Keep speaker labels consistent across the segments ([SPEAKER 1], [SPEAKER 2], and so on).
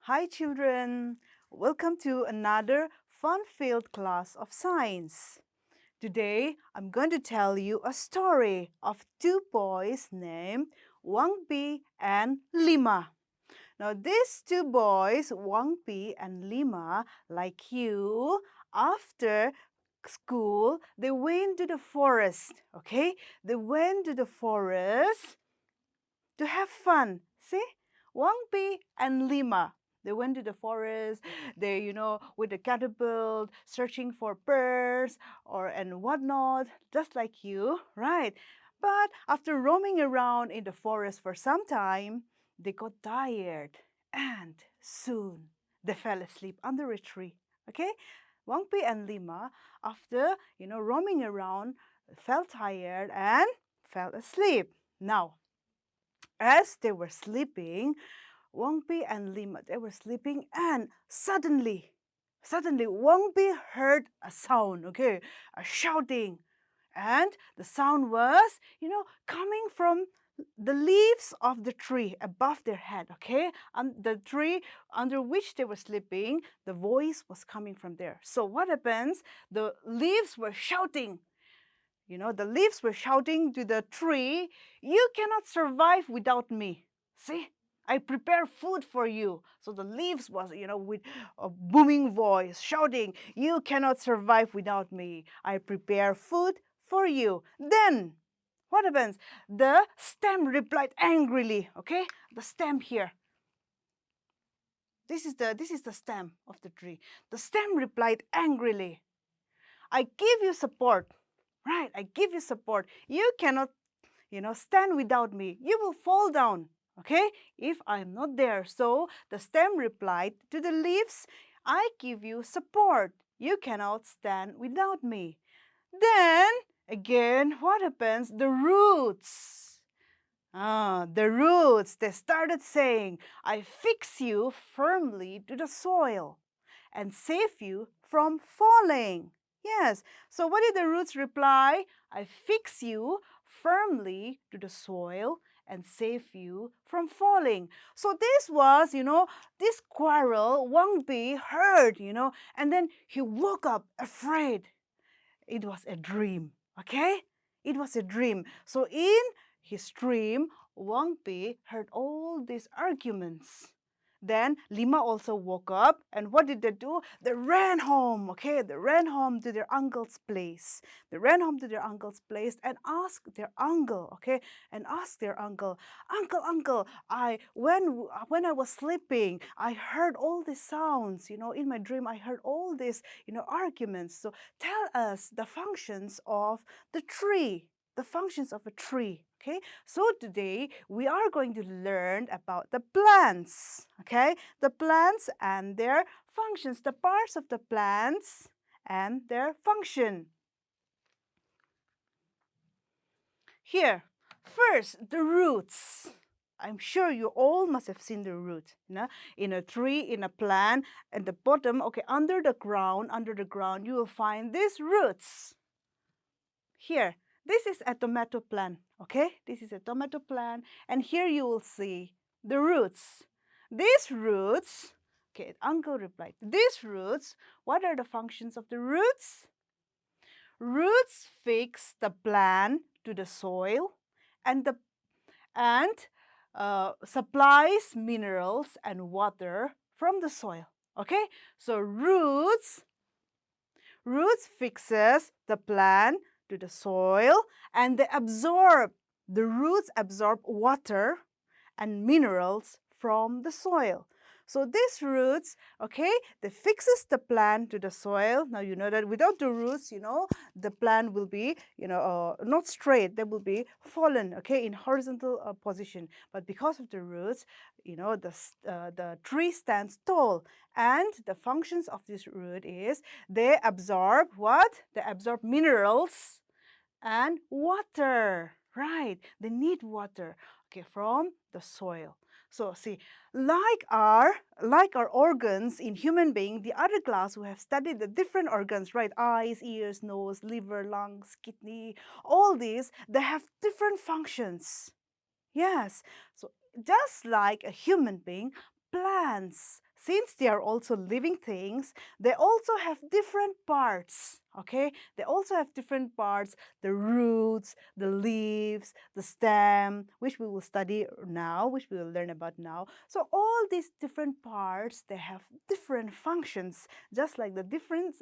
[SPEAKER 1] Hi children, welcome to another fun-filled class of science. Today I'm going to tell you a story of two boys named Wang Bi and Lima. Now these two boys, Wang Bi and Lima, like you, after school, they went to the forest, okay? They went to the forest to have fun. See? Wang Bi and Lima. They went to the forest, they, with the catapult, searching for birds and whatnot, just like you, right? But after roaming around in the forest for some time, they got tired and soon they fell asleep under a tree. Okay? Wang Bi and Lima, after, roaming around, felt tired and fell asleep. Now, as they were sleeping, Wang Bi and Lima, they were sleeping, and suddenly, Wang Bi heard a sound, okay, a shouting. And the sound was, coming from the leaves of the tree above their head, okay? And the tree under which they were sleeping, the voice was coming from there. So what happens? The leaves were shouting. The leaves were shouting to the tree, "You cannot survive without me. See? I prepare food for you." So the leaves was, with a booming voice shouting, "You cannot survive without me. I prepare food for you." Then, what happens? The stem replied angrily, okay? The stem here. This is the stem of the tree. The stem replied angrily, "I give you support. Right, I give you support. You cannot, stand without me. You will fall down, okay, if I'm not there." So the stem replied to the leaves, "I give you support. You cannot stand without me." Then, again, what happens? The roots. The roots, they started saying, "I fix you firmly to the soil and save you from falling." Yes, so what did the roots reply? "I fix you firmly to the soil and save you from falling." So this was, this quarrel Wang Bi heard, and then he woke up afraid. It was a dream, okay? It was a dream. So in his dream, Wang Bi heard all these arguments. Then Lima also woke up, and what did they do? They ran home, okay? They ran home to their uncle's place. They ran home to their uncle's place and asked their uncle, okay? And asked their uncle, "Uncle, when I was sleeping, I heard all these sounds, in my dream I heard all these, arguments. So tell us the functions of the tree, the functions of a tree." Okay, so today we are going to learn about the plants, okay? The plants and their functions, the parts of the plants and their function. Here, first, the roots. I'm sure you all must have seen the root, in a tree, in a plant, at the bottom, okay, under the ground, you will find these roots. Here, this is a tomato plant, okay? This is a tomato plant, and here you will see the roots. These roots, okay, uncle replied, these roots, what are the functions of the roots? Roots fix the plant to the soil and supplies minerals and water from the soil, okay? So roots fixes the plant to the soil, and the roots absorb water and minerals from the soil. So these roots, okay, they fixes the plant to the soil. Now you know that without the roots, the plant will be, not straight. They will be fallen, okay, in horizontal position. But because of the roots, the tree stands tall. And the functions of this root is they absorb what? They absorb minerals and water. Right, they need water, okay, from the soil. So see, like our organs in human being, the other class who have studied the different organs, right? Eyes, ears, nose, liver, lungs, kidney, all these, they have different functions. Yes, so just like a human being, plants since they are also living things, they also have different parts, okay? They also have different parts, the roots, the leaves, the stem, which we will study now, which we will learn about now. So all these different parts, they have different functions, just like the different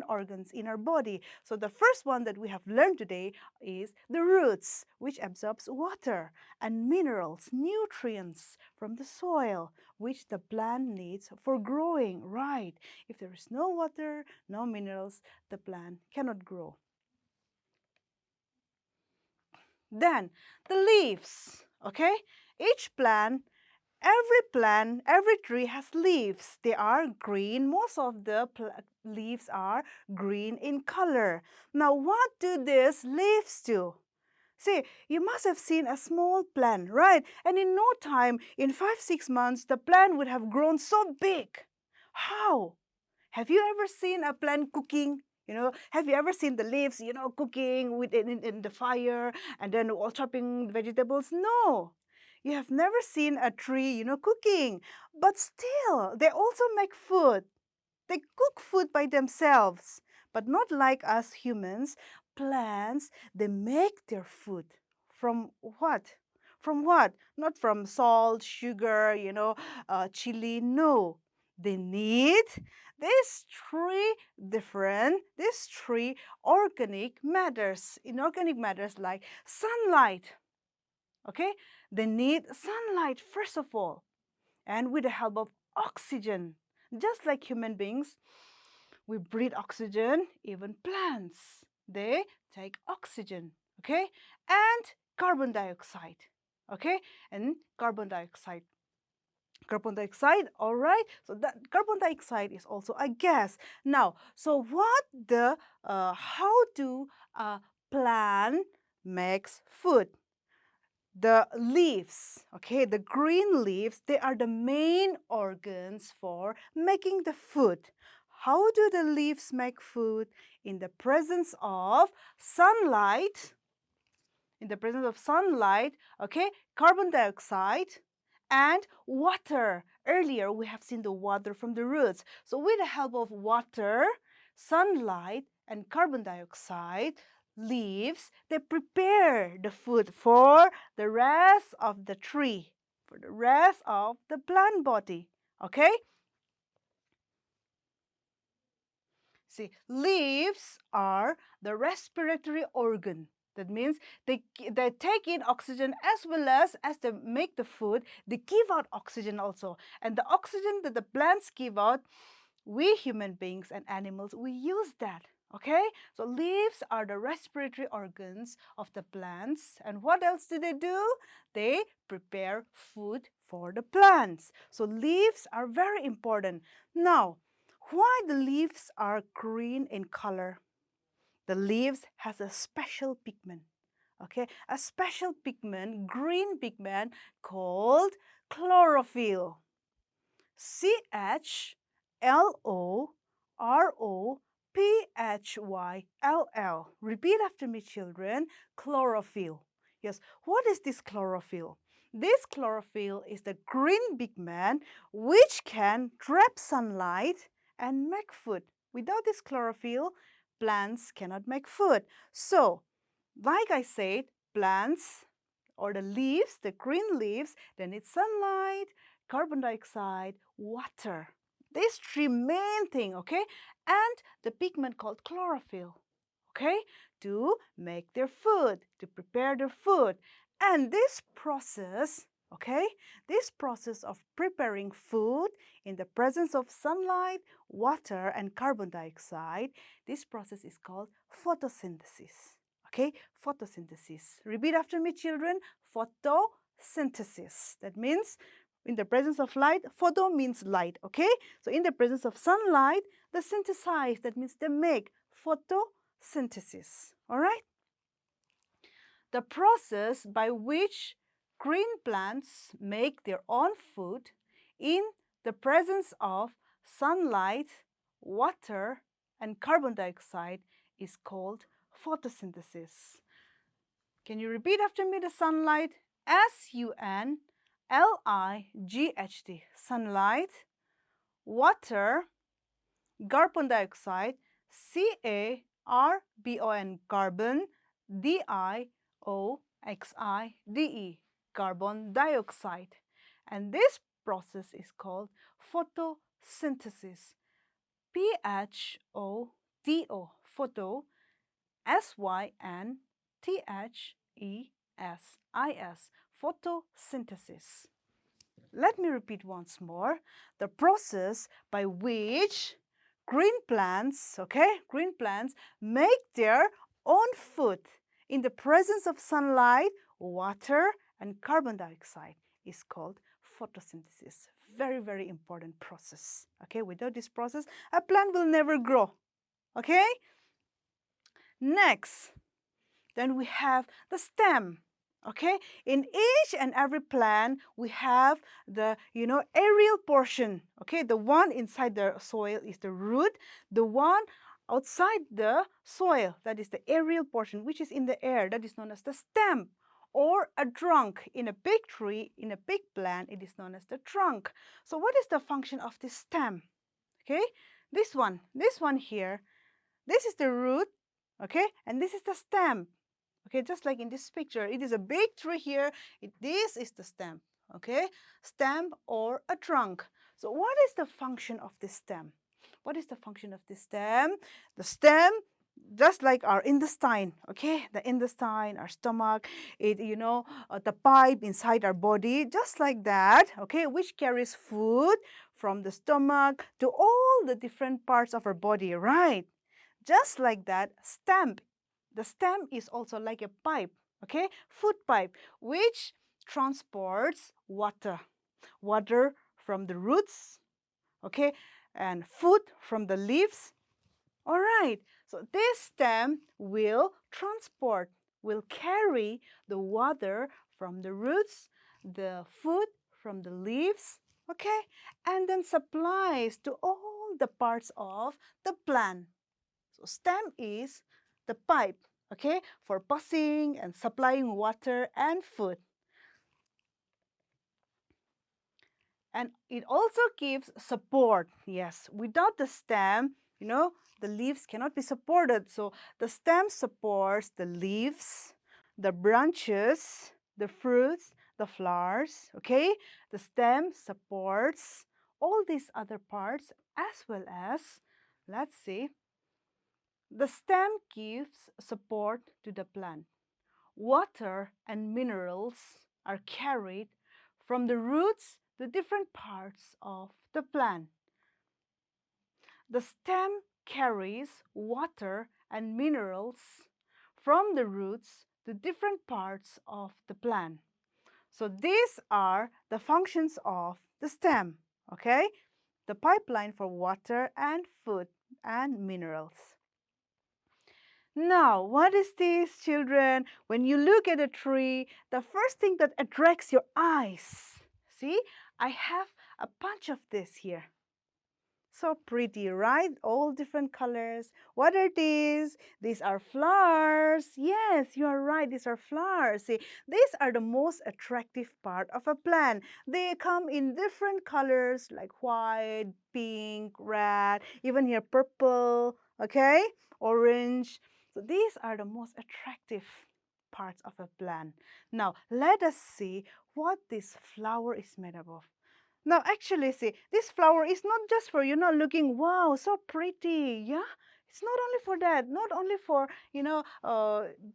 [SPEAKER 1] organs in our body. So the first one that we have learned today is the roots, which absorbs water and minerals, nutrients from the soil, which the plant needs for growing, right? If there is no water, no minerals, the plant cannot grow. Then the leaves, okay? Each plant, every tree has leaves. They are green. Most of the leaves are green in color. Now, what do these leaves do? See, you must have seen a small plant, right? And in no time, in 5-6 months, the plant would have grown so big. How? Have you ever seen a plant cooking? Have you ever seen the leaves, cooking in the fire and then all chopping vegetables? No. You have never seen a tree, cooking. But still, they also make food. They cook food by themselves. But not like us humans. Plants, they make their food. From what? From what? Not from salt, sugar, chili. No. They need these three organic matters. Inorganic matters like sunlight. Okay? They need sunlight first of all. And with the help of oxygen. Just like human beings, we breathe oxygen, even plants. They take oxygen, okay? And carbon dioxide, okay? And carbon dioxide. Carbon dioxide, all right? So that carbon dioxide is also a gas. Now, so how do a plant makes food? The leaves, okay, the green leaves, they are the main organs for making the food. How do the leaves make food? In the presence of sunlight, okay, carbon dioxide and water. Earlier, we have seen the water from the roots. So with the help of water, sunlight, and carbon dioxide, leaves, they prepare the food for the rest of the tree, for the rest of the plant body. Okay? See, leaves are the respiratory organ. That means they take in oxygen as well as they make the food, they give out oxygen also. And the oxygen that the plants give out, we human beings and animals, we use that. Okay? So leaves are the respiratory organs of the plants. And what else do? They prepare food for the plants. So leaves are very important. Now, why the leaves are green in color? The leaves has a special pigment, okay? A special pigment, green pigment called chlorophyll. CHLOROPHYLL. Repeat after me, children. Chlorophyll. Yes, what is this chlorophyll? This chlorophyll is the green pigment which can trap sunlight and make food. Without this chlorophyll, plants cannot make food. So, like I said, plants or the leaves, the green leaves, they need sunlight, carbon dioxide, water. These three main things, okay? And the pigment called chlorophyll, okay? To make their food, to prepare their food. And this process, okay? This process of preparing food in the presence of sunlight, water, and carbon dioxide, this process is called photosynthesis. Okay, photosynthesis. Repeat after me, children. Photosynthesis. That means in the presence of light, photo means light, okay? So in the presence of sunlight, they synthesize, that means they make photosynthesis, all right? The process by which green plants make their own food in the presence of sunlight, water, and carbon dioxide is called photosynthesis. Can you repeat after me the sunlight? SUNLIGHT. Sunlight, water, carbon dioxide, C-A-R-B-O-N, carbon, D-I-O-X-I-D-E, carbon dioxide. And this process is called photosynthesis. P-H-O-T-O, photo, S-Y-N-T-H-E-S-I-S, photosynthesis. Let me repeat once more. The process by which green plants, green plants make their own food in the presence of sunlight, water, and carbon dioxide is called photosynthesis. Very, very important process. Okay, without this process, a plant will never grow. Okay? Next, then we have the stem. Okay, in each and every plant we have the aerial portion. Okay, the one inside the soil is the root, the one outside the soil, that is the aerial portion, which is in the air, that is known as the stem. Or a trunk. In a big tree, in a big plant, it is known as the trunk. So what is the function of this stem? Okay, this one here, this is the root, okay, and this is the stem. Okay, just like in this picture, it is a big tree here. This is the stem, okay? Stem or a trunk. So what is the function of this stem? What is the function of this stem? The stem, just like our intestine, okay? The intestine, our stomach, the pipe inside our body, just like that, okay? Which carries food from the stomach to all the different parts of our body, right? Just like that, the stem is also like a pipe, okay? Food pipe, which transports water. Water from the roots, okay? And food from the leaves. All right, so this stem will carry the water from the roots, the food from the leaves, okay? And then supplies to all the parts of the plant. So stem is the pipe, okay, for passing and supplying water and food. And it also gives support. Yes, without the stem, the leaves cannot be supported. So the stem supports the leaves, the branches, the fruits, the flowers, okay? The stem supports all these other parts as well as, let's see, the stem gives support to the plant. Water and minerals are carried from the roots to different parts of the plant. The stem carries water and minerals from the roots to different parts of the plant. So these are the functions of the stem, okay? The pipeline for water and food and minerals. Now, what is this, children? When you look at a tree, the first thing that attracts your eyes. See, I have a bunch of this here. So pretty, right? All different colors. What are these? These are flowers. Yes, you are right. These are flowers. See, these are the most attractive part of a plant. They come in different colors like white, pink, red, even here purple, okay? Orange. So these are the most attractive parts of a plant. Now, let us see what this flower is made up of. Now, actually, see, this flower is not just for, looking, wow, so pretty, yeah? It's not only for that, not only for,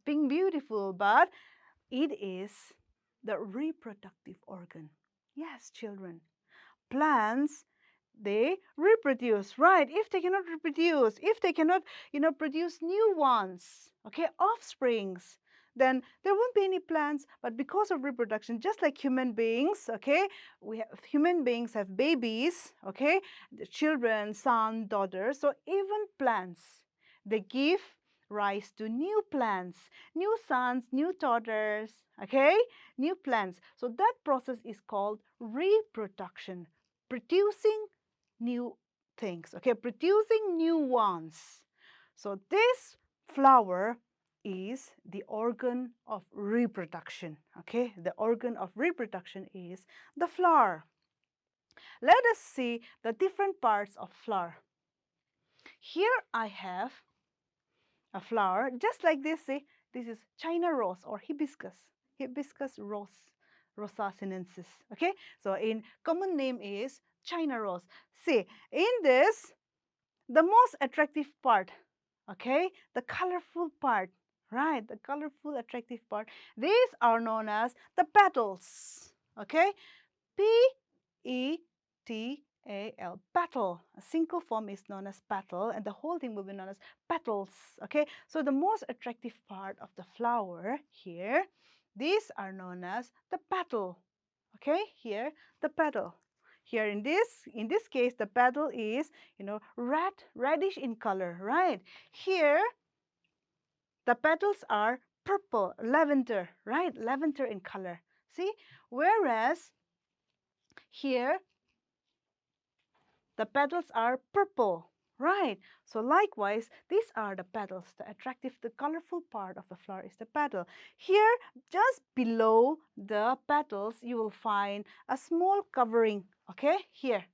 [SPEAKER 1] being beautiful, but it is the reproductive organ. Yes, children. Plants, they reproduce, right? If they cannot reproduce, if they cannot, produce new ones, okay, offsprings, then there won't be any plants. But because of reproduction, just like human beings, okay, human beings have babies, okay, the children, son, daughters. So even plants, they give rise to new plants, new sons, new daughters, okay, new plants. So that process is called reproduction, producing new things, okay, producing new ones. So this flower is the organ of reproduction, okay? The organ of reproduction is the flower. Let us see the different parts of flower. Here I have a flower just like this. See, this is China rose or hibiscus rose, Rosa sinensis. Okay, so in common name is China rose. See, in this, the most attractive part, okay, the colorful part, right, the colorful attractive part, these are known as the petals. Okay, P-E-T-A-L, petal. A single form is known as petal, and the whole thing will be known as petals. Okay, so the most attractive part of the flower here, these are known as the petal. Okay, here the petal. Here in this case, the petal is, reddish in color, right? Here the petals are purple, lavender, right? Lavender in color. See, whereas here the petals are purple, right? So likewise, these are the petals. The attractive, the colorful part of the flower is the petal. Here, just below the petals, you will find a small covering, okay? Here,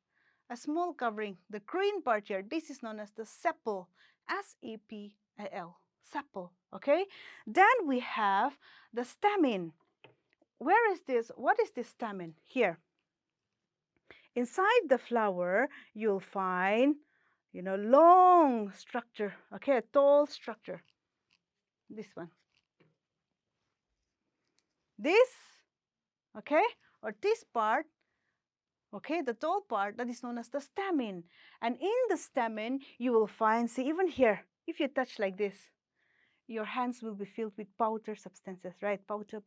[SPEAKER 1] a small covering, the green part here, this is known as the sepal, S-E-P-A-L, sepal, okay? Then we have the stamen. Where is this? What is this stamen? Here. Inside the flower, you'll find, long structure, okay, a tall structure. This one. This, okay, or this part, okay, the tall part, that is known as the stamen. And in the stamen, you will find, see, even here, if you touch like this, your hands will be filled with powder substances, right? Powder.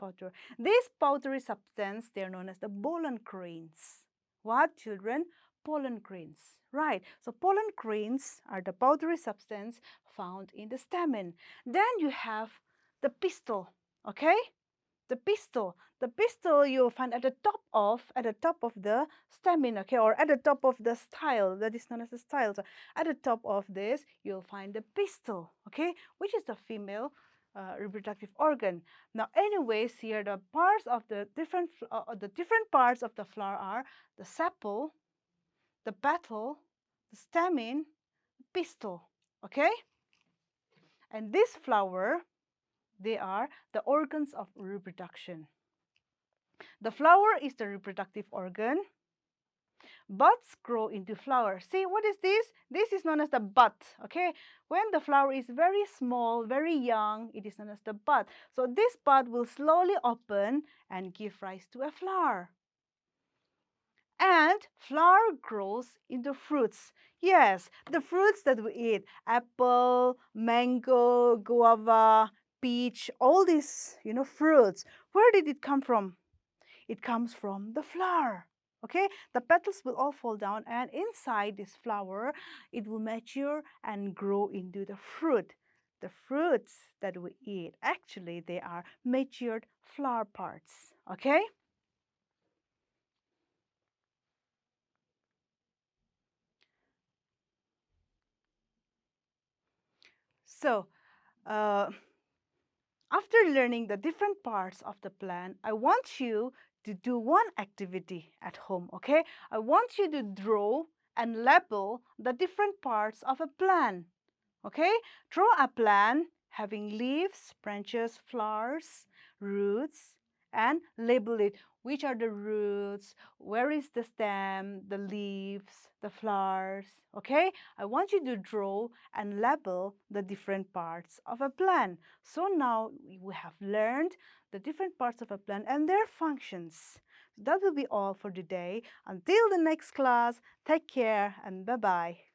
[SPEAKER 1] This powdery substance, they are known as the pollen grains. What, children? Pollen grains, right? So pollen grains are the powdery substance found in the stamen. Then you have the pistil, okay? The pistil you'll find at the top of the stamen, okay, or at the top of the style, that is known as the style. So at the top of this, you'll find the pistil, okay, which is the female reproductive organ. Now, anyways, here the parts of the different parts of the flower are the sepal, the petal, the stamen, pistil, okay, and this flower, they are the organs of reproduction. The flower is the reproductive organ. Buds grow into flowers. See, what is this? This is known as the bud, okay? When the flower is very small, very young, it is known as the bud. So this bud will slowly open and give rise to a flower. And flower grows into fruits. Yes, the fruits that we eat, apple, mango, guava, peach, all these, fruits. Where did it come from? It comes from the flower. Okay, the petals will all fall down, and inside this flower, it will mature and grow into the fruit. The fruits that we eat, actually, they are matured flower parts. Okay? So, uh, after learning the different parts of the plant, I want you to do one activity at home, okay? I want you to draw and label the different parts of a plant, okay? Draw a plant having leaves, branches, flowers, roots, and label it. Which are the roots? Where is the stem, the leaves, the flowers, okay? I want you to draw and label the different parts of a plant. So now we have learned the different parts of a plant and their functions. That will be all for today. Until the next class, take care and bye-bye.